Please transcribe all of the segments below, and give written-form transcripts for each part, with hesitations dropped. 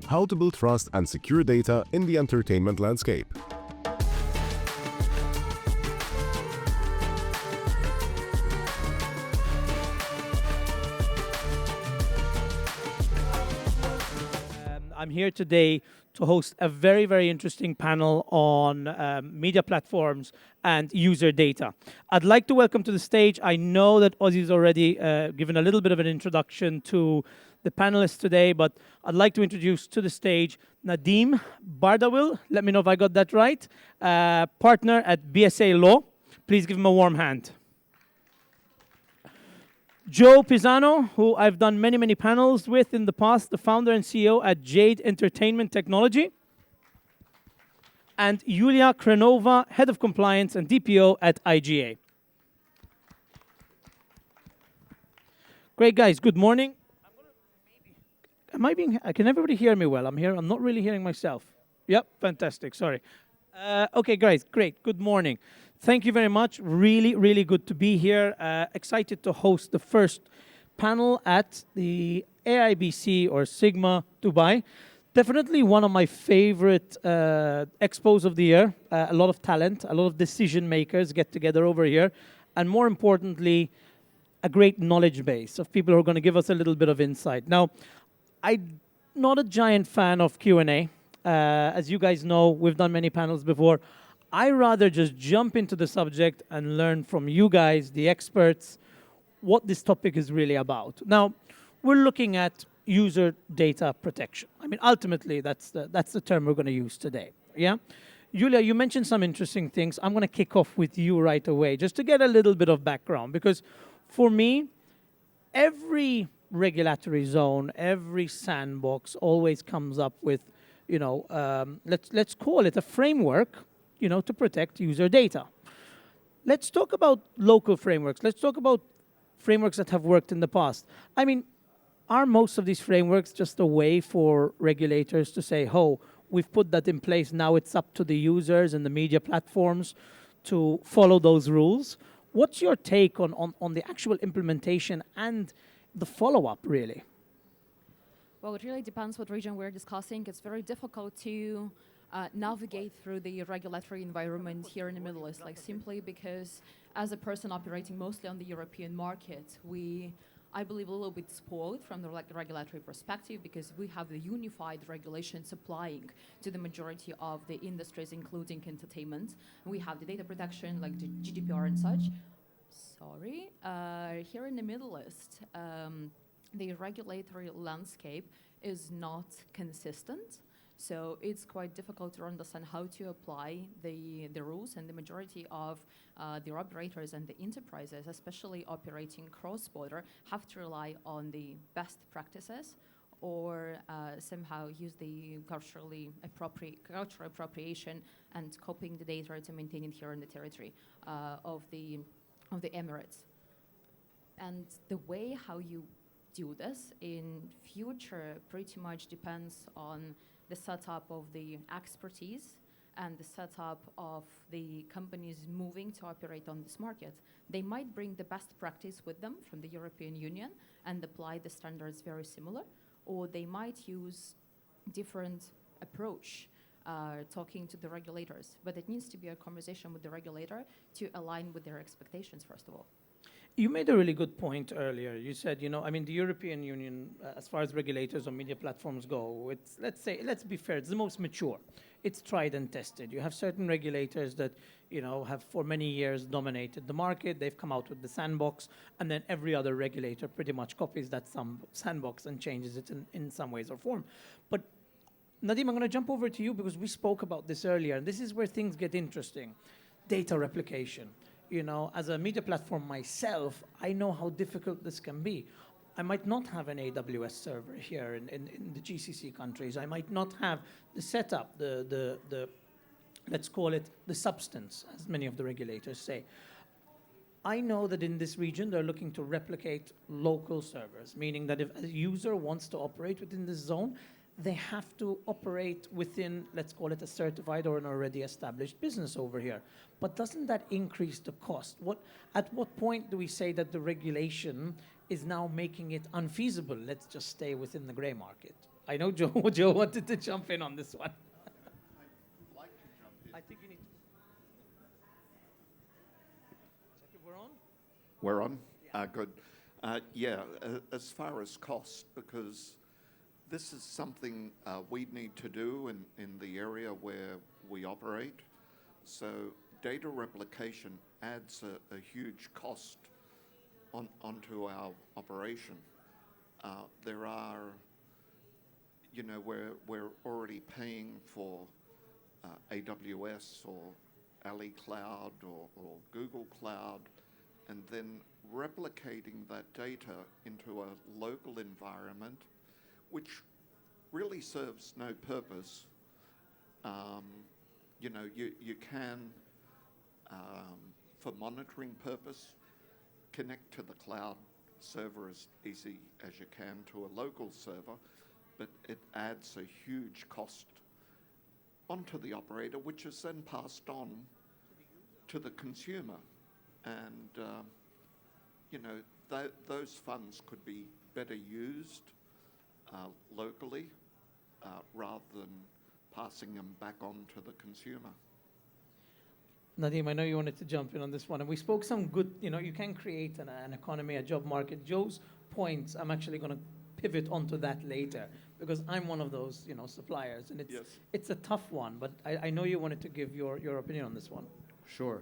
how to build trust and secure data in the entertainment landscape. I'm here today to host a very, very interesting panel on media platforms and user data. I'd like to welcome to the stage, I know that Ozzy's already given a little bit of an introduction to the panelists today, but I'd like to introduce to the stage Nadim Bardawil, let me know if I got that right, partner at BSA Law. Please give him a warm hand. Joe Pisano, who I've done many, many panels with in the past, the founder and CEO at Jade Entertainment Technology. And Yuliya Khrenova, Head of Compliance and DPO at IGA. Great, guys. Good morning. Can everybody hear me well? I'm not really hearing myself. Yep, fantastic. Sorry. Okay, guys, great. Good morning. Thank you very much. Really, really good to be here. Excited to host the first panel at the AIBC or Sigma Dubai. Definitely one of my favorite expos of the year. A lot of talent, a lot of decision makers get together over here. And more importantly, a great knowledge base of people who are going to give us a little bit of insight. Now, I'm not a giant fan of Q&A. As you guys know, we've done many panels before. I rather just jump into the subject and learn from you guys, the experts, what this topic is really about. Now, we're looking at user data protection. I mean, ultimately, that's the term we're going to use today. Yeah, Yuliya, you mentioned some interesting things. I'm going to kick off with you right away, just to get a little bit of background, because for me, every regulatory zone, every sandbox always comes up with, let's call it a framework, to protect user data. Let's talk about local frameworks. Let's talk about frameworks that have worked in the past. I mean, are most of these frameworks just a way for regulators to say, oh, we've put that in place, now it's up to the users and the media platforms to follow those rules? What's your take on the actual implementation and the follow-up, really? Well, it really depends what region we're discussing. It's very difficult to navigate through the regulatory environment here in the Middle East, simply because as a person operating mostly on the European market, I believe, a little bit spoiled from the regulatory perspective, because we have the unified regulations applying to the majority of the industries, including entertainment. We have the data protection, like the GDPR and such. Sorry. Here in the Middle East, the regulatory landscape is not consistent. So it's quite difficult to understand how to apply the rules, and the majority of the operators and the enterprises, especially operating cross-border, have to rely on the best practices or somehow use the cultural appropriation and copying the data to maintain it here in the territory of the Emirates. And the way how you do this in future pretty much depends on the setup of the expertise and the setup of the companies moving to operate on this market. They might bring the best practice with them from the European Union and apply the standards very similar, or they might use different approach talking to the regulators. But it needs to be a conversation with the regulator to align with their expectations, first of all. You made a really good point earlier. You said, the European Union, as far as regulators or media platforms go, let's be fair, it's the most mature. It's tried and tested. You have certain regulators that, have for many years dominated the market. They've come out with the sandbox, and then every other regulator pretty much copies that sandbox and changes it in some ways or form. But Nadim, I'm going to jump over to you because we spoke about this earlier, and this is where things get interesting. Data replication. As a media platform myself, I know how difficult this can be. I might not have an AWS server here in the GCC countries. I might not have the setup, the let's call it the substance, as many of the regulators say. I know that in this region, they're looking to replicate local servers, meaning that if a user wants to operate within this zone, they have to operate within, let's call it a certified or an already established business over here. But doesn't that increase the cost? At what point do we say that the regulation is now making it unfeasible? Let's just stay within the gray market. I know Joe, Joe wanted to jump in on this one. I'd like to jump in. I think you need to. Check if we're on. We're on? Good. As far as cost, because this is something we need to do in the area where we operate. So data replication adds a huge cost onto our operation. There are, we're already paying for AWS or Ali Cloud or Google Cloud, and then replicating that data into a local environment, which really serves no purpose. You can, for monitoring purpose, connect to the cloud server as easy as you can to a local server, but it adds a huge cost onto the operator, which is then passed on to the consumer. And, those funds could be better used locally rather than passing them back on to the consumer. Nadim, I know you wanted to jump in on this one, and we spoke some good, you can create an economy, a job market. Joe's points, I'm actually going to pivot onto that later, because I'm one of those, suppliers, and it's a tough one, but I know you wanted to give your opinion on this one. Sure.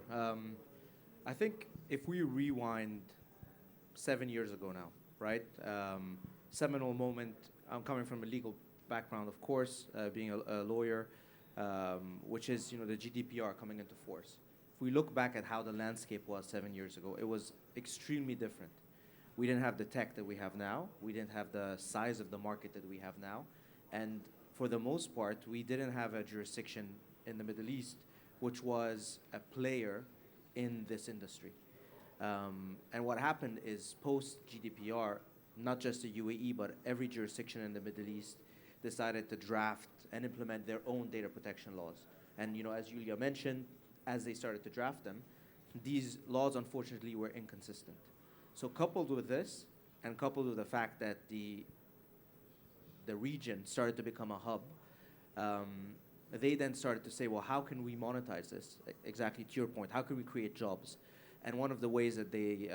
I think if we rewind 7 years ago now, right? Seminal moment. I'm coming from a legal background, of course, being a lawyer, which is, the GDPR coming into force. If we look back at how the landscape was 7 years ago, it was extremely different. We didn't have the tech that we have now. We didn't have the size of the market that we have now. And for the most part, we didn't have a jurisdiction in the Middle East, which was a player in this industry. And what happened is post-GDPR, not just the UAE, but every jurisdiction in the Middle East decided to draft and implement their own data protection laws. And as Yuliya mentioned, as they started to draft them, these laws unfortunately were inconsistent. So coupled with this, and coupled with the fact that the region started to become a hub, they then started to say, well, how can we monetize this? Exactly to your point, how can we create jobs? And one of the ways that they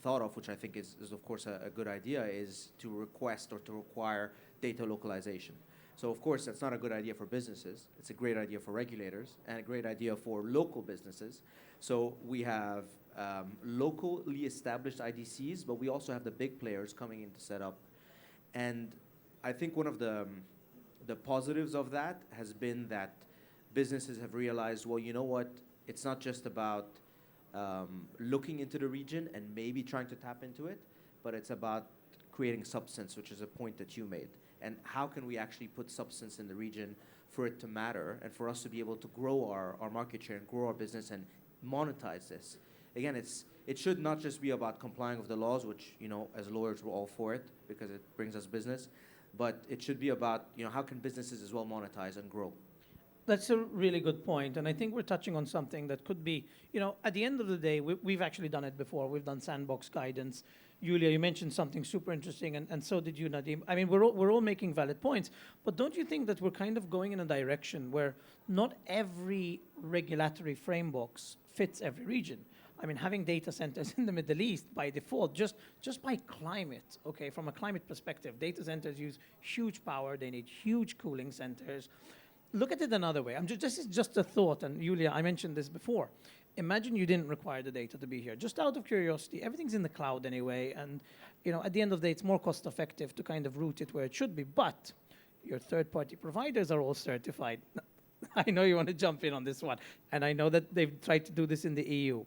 thought of, which I think is of course a good idea, is to request or to require data localization. So of course that's not a good idea for businesses. It's a great idea for regulators and a great idea for local businesses. So we have locally established IDCs, but we also have the big players coming in to set up. And I think one of the positives of that has been that businesses have realized, well, you know what? It's not just about looking into the region and maybe trying to tap into it, but it's about creating substance, which is a point that you made. And how can we actually put substance in the region for it to matter and for us to be able to grow our market share and grow our business and monetize this? Again, it should not just be about complying with the laws, which, as lawyers, we're all for it because it brings us business, but it should be about, how can businesses as well monetize and grow? That's a really good point, and I think we're touching on something that could be, at the end of the day, we've actually done it before. We've done sandbox guidance. Yuliya, you mentioned something super interesting, and so did you, Nadim. I mean, we're all making valid points, but don't you think that we're kind of going in a direction where not every regulatory framework fits every region? I mean, having data centers in the Middle East by default, just by climate, okay, from a climate perspective, data centers use huge power. They need huge cooling centers. Look at it another way. This is just a thought, and Yuliya, I mentioned this before. Imagine you didn't require the data to be here. Just out of curiosity, everything's in the cloud anyway, and at the end of the day, it's more cost effective to kind of route it where it should be, but your third-party providers are all certified. I know you want to jump in on this one, and I know that they've tried to do this in the EU.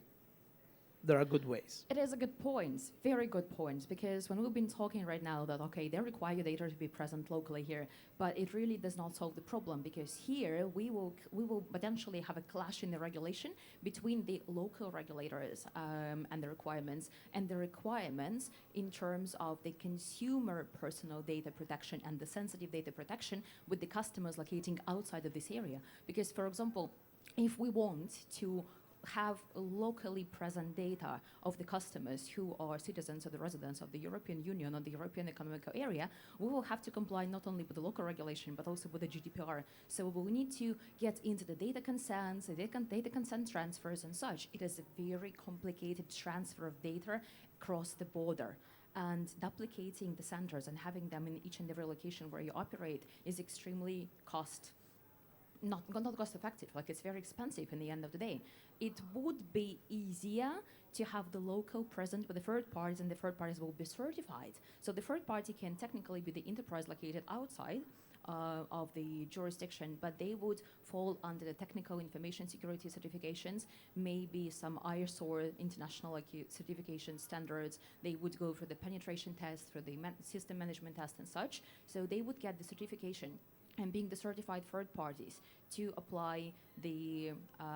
There are good ways. It is a good point, very good point, because when we've been talking right now that, okay, they require data to be present locally here, but it really does not solve the problem, because here we will potentially have a clash in the regulation between the local regulators and the requirements in terms of the consumer personal data protection and the sensitive data protection with the customers locating outside of this area. Because, for example, if we want to have locally present data of the customers who are citizens or the residents of the European Union or the European Economic Area, we will have to comply not only with the local regulation but also with the GDPR. So we need to get into the data consents, the data consent transfers and such. It is a very complicated transfer of data across the border. And duplicating the centers and having them in each and every location where you operate is extremely not cost effective, like it's very expensive in the end of the day. It would be easier to have the local present with the third parties, and the third parties will be certified. So the third party can technically be the enterprise located outside of the jurisdiction, but they would fall under the technical information security certifications, maybe some ISO international certification standards. They would go through the penetration test, through the system management test and such. So they would get the certification and being the certified third parties to apply the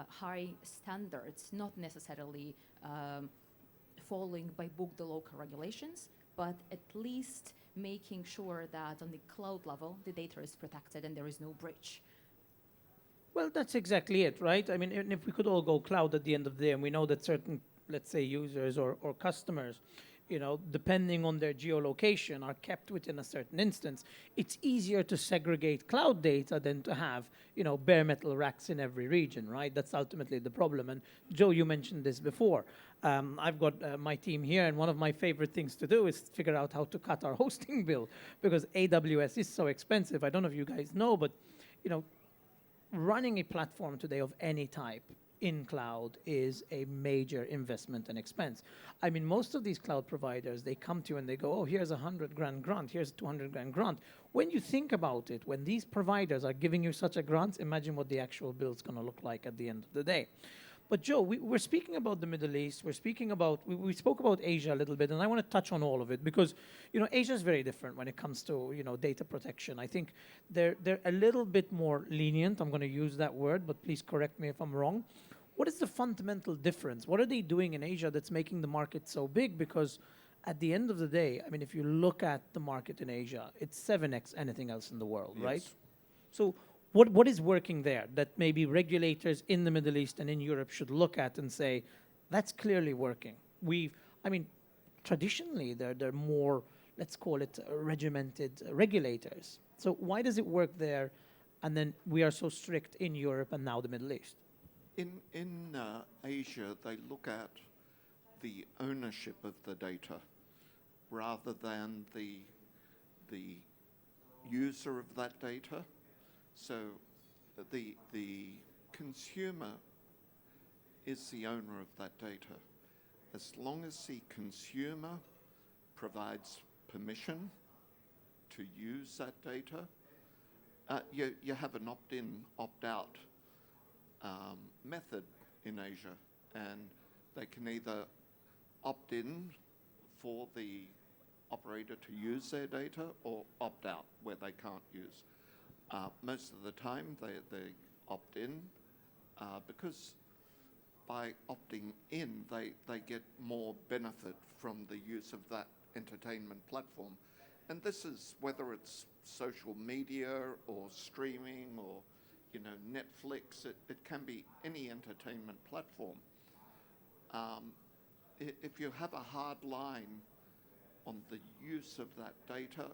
high standards, not necessarily following by book the local regulations, but at least making sure that on the cloud level, the data is protected and there is no breach. Well, that's exactly it, right? I mean, and if we could all go cloud at the end of the day, and we know that certain, let's say, users or customers, depending on their geolocation, are kept within a certain instance, it's easier to segregate cloud data than to have, bare metal racks in every region, right? That's ultimately the problem. And Joe, you mentioned this before. I've got my team here, and one of my favorite things to do is figure out how to cut our hosting bill, because AWS is so expensive. I don't know if you guys know, but, running a platform today of any type in cloud is a major investment and expense. I mean, most of these cloud providers, they come to you and they go, oh, here's $100,000 grant, here's $200,000 grant. When you think about it, when these providers are giving you such a grant, imagine what the actual bill is going to look like at the end of the day. But Joe, we're speaking about the Middle East. We're speaking about, we spoke about Asia a little bit, and I want to touch on all of it because, Asia is very different when it comes to, data protection. I think they're a little bit more lenient. I'm going to use that word, but please correct me if I'm wrong. What is the fundamental difference? What are they doing in Asia that's making the market so big? Because at the end of the day, I mean, if you look at the market in Asia, it's 7x anything else in the world, Yes. right? So what is working there that maybe regulators in the Middle East and in Europe should look at and say, that's clearly working? Traditionally, they're more, let's call it regimented regulators. So why does it work there? And then we are so strict in Europe and now the Middle East. In Asia, they look at the ownership of the data rather than the user of that data. So the consumer is the owner of that data. As long as the consumer provides permission to use that data, you have an opt-in, opt-out method in Asia, and they can either opt in for the operator to use their data or opt out where they can't use. Most of the time they opt in because by opting in they get more benefit from the use of that entertainment platform. And this is whether it's social media or streaming or Netflix, it can be any entertainment platform. If you have a hard line on the use of that data,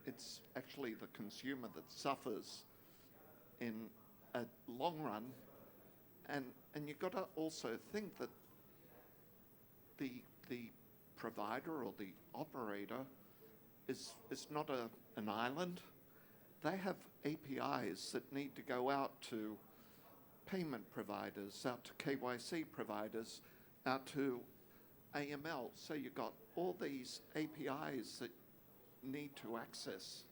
it's actually the consumer that suffers in a long run. And you've got to also think that the provider or the operator is not an island. They have APIs that need to go out to payment providers, out to KYC providers, out to AML. So you've got all these APIs that need to access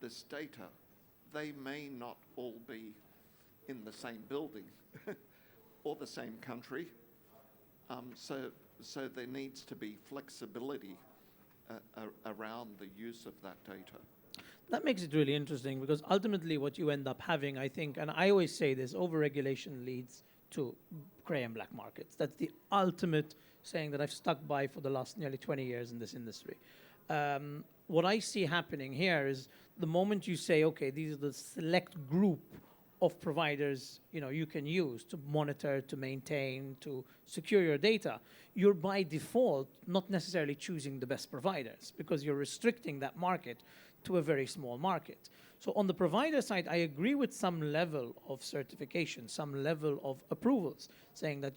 this data. They may not all be in the same building or the same country. So there needs to be flexibility around the use of that data. That makes it really interesting because ultimately what you end up having, I think, and I always say this, overregulation leads to grey and black markets. That's the ultimate saying that I've stuck by for the last nearly 20 years in this industry. What I see happening here is the moment you say, okay, these are the select group of providers you can use to monitor, to maintain, to secure your data, you're by default not necessarily choosing the best providers because you're restricting that market to a very small market. So on the provider side, I agree with some level of certification, some level of approvals, saying that,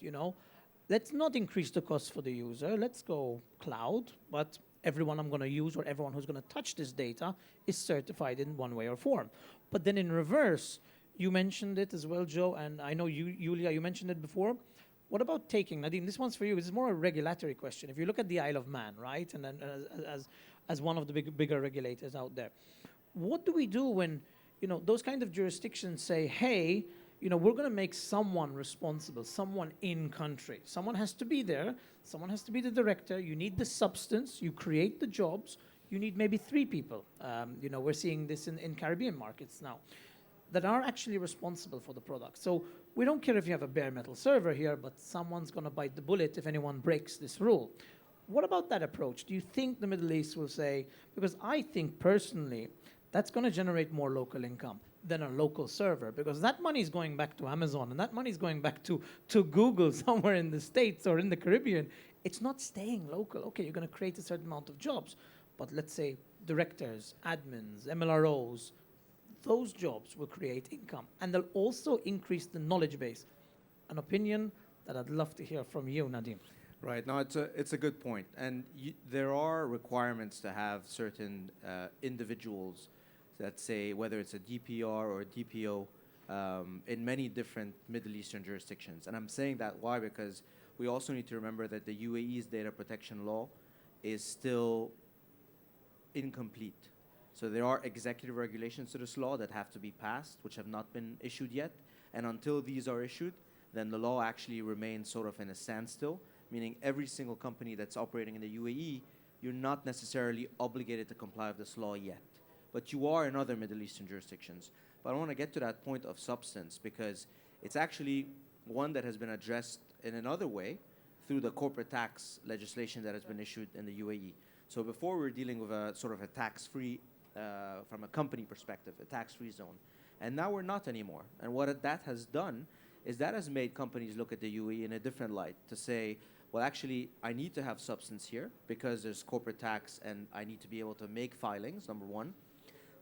let's not increase the cost for the user. Let's go cloud, but everyone I'm going to use or everyone who's going to touch this data is certified in one way or form. But then in reverse, you mentioned it as well, Joe, and I know Yuliya, you mentioned it before. What about taking, Nadim, this one's for you. This is more a regulatory question. If you look at the Isle of Man, right, and then as one of the bigger regulators out there, what do we do when, those kind of jurisdictions say, hey, we're going to make someone responsible, someone in country. Someone has to be there. Someone has to be the director. You need the substance. You create the jobs. You need maybe 3 people. We're seeing this in Caribbean markets now that are actually responsible for the product. So we don't care if you have a bare metal server here, but someone's going to bite the bullet if anyone breaks this rule. What about that approach? Do you think the Middle East will say, because I think personally, that's going to generate more local income than a local server, because that money is going back to Amazon and that money is going back to Google somewhere in the States or in the Caribbean. It's not staying local. Okay, you're going to create a certain amount of jobs, but let's say directors, admins, MLROs, those jobs will create income and they'll also increase the knowledge base. An opinion that I'd love to hear from you, Nadim. Right. No, it's a good point. And there are requirements to have certain individuals that say whether it's a DPR or a DPO in many different Middle Eastern jurisdictions. And I'm saying that why? Because we also need to remember that the UAE's data protection law is still incomplete. So there are executive regulations to this law that have to be passed, which have not been issued yet. And until these are issued, then the law actually remains sort of in a standstill, meaning every single company that's operating in the UAE, you're not necessarily obligated to comply with this law yet. But you are in other Middle Eastern jurisdictions. But I want to get to that point of substance because it's actually one that has been addressed in another way through the corporate tax legislation that has been issued in the UAE. So before we were dealing with a sort of a tax-free, from a company perspective, a tax-free zone. And now we're not anymore. And what that has done is that has made companies look at the UAE in a different light to say, well, actually, I need to have substance here because there's corporate tax and I need to be able to make filings, number one.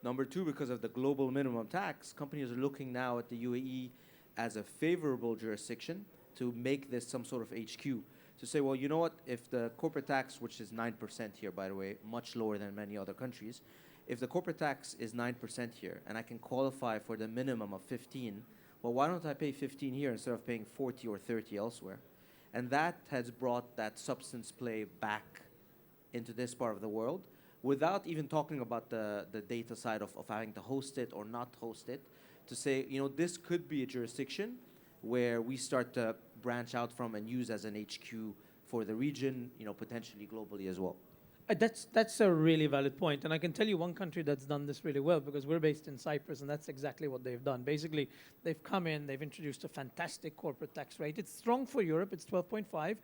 Number two, because of the global minimum tax, companies are looking now at the UAE as a favorable jurisdiction to make this some sort of HQ. To say, well, you know what, if the corporate tax, which is 9% here, by the way, much lower than many other countries, if the corporate tax is 9% here and I can qualify for the minimum of 15, well, why don't I pay 15 here instead of paying 40 or 30 elsewhere? And that has brought that substance play back into this part of the world without even talking about the data side of having to host it or not host it, to say, this could be a jurisdiction where we start to branch out from and use as an HQ for the region, potentially globally as well. That's a really valid point. And I can tell you one country that's done this really well because we're based in Cyprus and that's exactly what they've done. Basically, they've come in, they've introduced a fantastic corporate tax rate. It's strong for Europe, it's 12.5.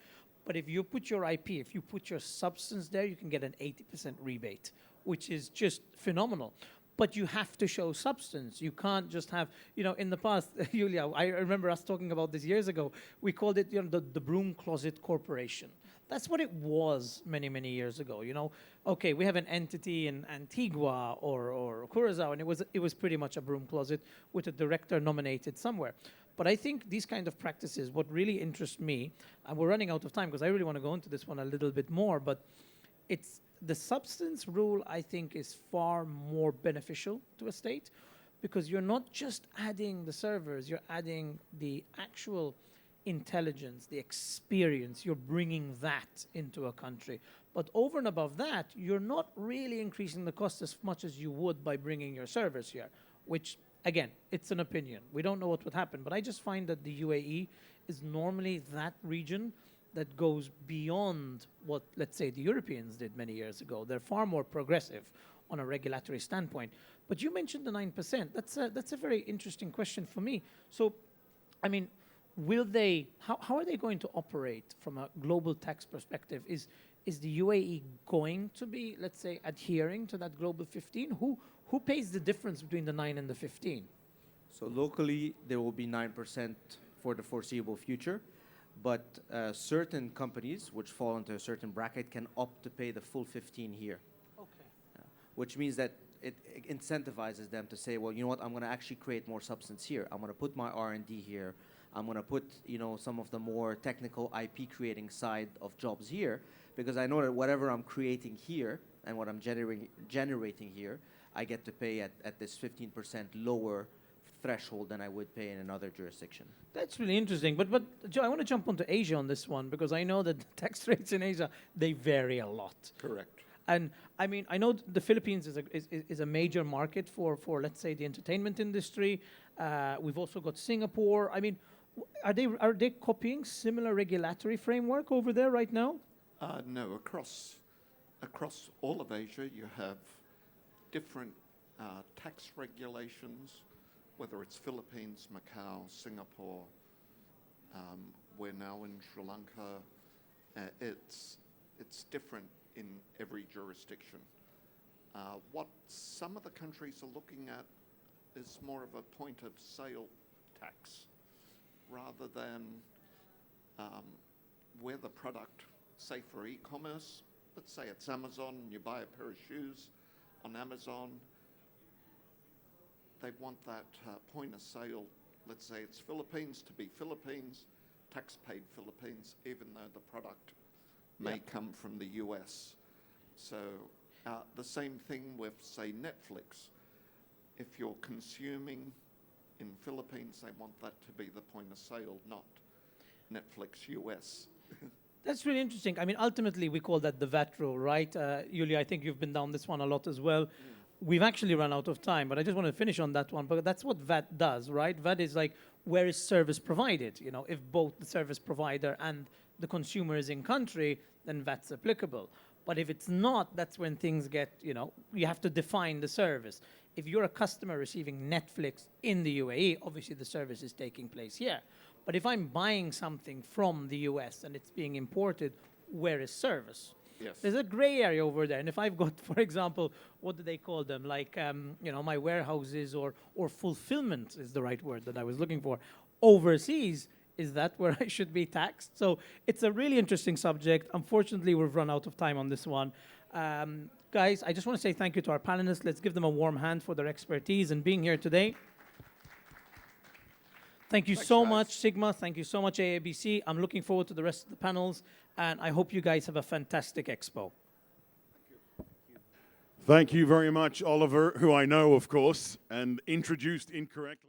But if you put your IP, if you put your substance there, you can get an 80% rebate, which is just phenomenal. But you have to show substance. You can't just have, in the past, Yuliya, I remember us talking about this years ago. We called it, the broom closet corporation. That's what it was many, many years ago. Okay, we have an entity in Antigua or Curacao, and it was pretty much a broom closet with a director nominated somewhere. But I think these kind of practices, what really interests me, and we're running out of time because I really want to go into this one a little bit more, but it's the substance rule, I think, is far more beneficial to a state because you're not just adding the servers, you're adding the actual intelligence, the experience, you're bringing that into a country. But over and above that, you're not really increasing the cost as much as you would by bringing your servers here, which, again, it's an opinion. We don't know what would happen, but I just find that the UAE is normally that region that goes beyond what, let's say, the Europeans did many years ago. They're far more progressive on a regulatory standpoint. But you mentioned the 9%. That's a very interesting question for me. So, I mean, how are they going to operate from a global tax perspective? Is the UAE going to be, let's say, adhering to that global 15? Who pays the difference between the 9 and the 15? So locally, there will be 9% for the foreseeable future, but certain companies which fall into a certain bracket can opt to pay the full 15 here. Okay. Which means that it incentivizes them to say, well, you know what, I'm going to actually create more substance here. I'm going to put my R&D here. I'm going to put, you know, some of the more technical IP creating side of jobs here, because I know that whatever I'm creating here and what I'm generating here, I get to pay at this 15% lower threshold than I would pay in another jurisdiction. That's really interesting. But Joe, I want to jump onto Asia on this one because I know that the tax rates in Asia, they vary a lot. Correct. And I mean, I know the Philippines is a major market for let's say the entertainment industry. We've also got Singapore. I mean, are they copying similar regulatory framework over there right now? No, across all of Asia, you have different tax regulations, whether it's Philippines, Macau, Singapore. We're now in Sri Lanka. It's different in every jurisdiction. What some of the countries are looking at is more of a point of sale tax rather than where the product, say for e-commerce, let's say it's Amazon, you buy a pair of shoes on Amazon, they want that point of sale, let's say it's Philippines, to be Philippines, tax paid Philippines, even though the product may come from the US. So the same thing with, say, Netflix. If you're consuming in Philippines, they want that to be the point of sale, not Netflix US. That's really interesting. I mean, ultimately, we call that the VAT rule, right? Yuliya, I think you've been down this one a lot as well. We've actually run out of time, but I just want to finish on that one. But that's what VAT does, right? VAT is like, where is service provided? You know, if both the service provider and the consumer is in country, then VAT's applicable. But if it's not, that's when things get, you know, you have to define the service. If you're a customer receiving Netflix in the UAE, obviously the service is taking place here. But if I'm buying something from the US and it's being imported, where is service? Yes. There's a gray area over there. And if I've got, for example, what do they call them? Like, you know, my warehouses or fulfillment is the right word that I was looking for. Overseas, is that where I should be taxed? So it's a really interesting subject. Unfortunately, we've run out of time on this one. Guys, I just want to say thank you to our panelists. Let's give them a warm hand for their expertise and being here today. Thank you so much, Sigma. Thank you so much, AIBC. I'm looking forward to the rest of the panels, and I hope you guys have a fantastic expo. Thank you very much, Oliver, who I know, of course, and introduced incorrectly.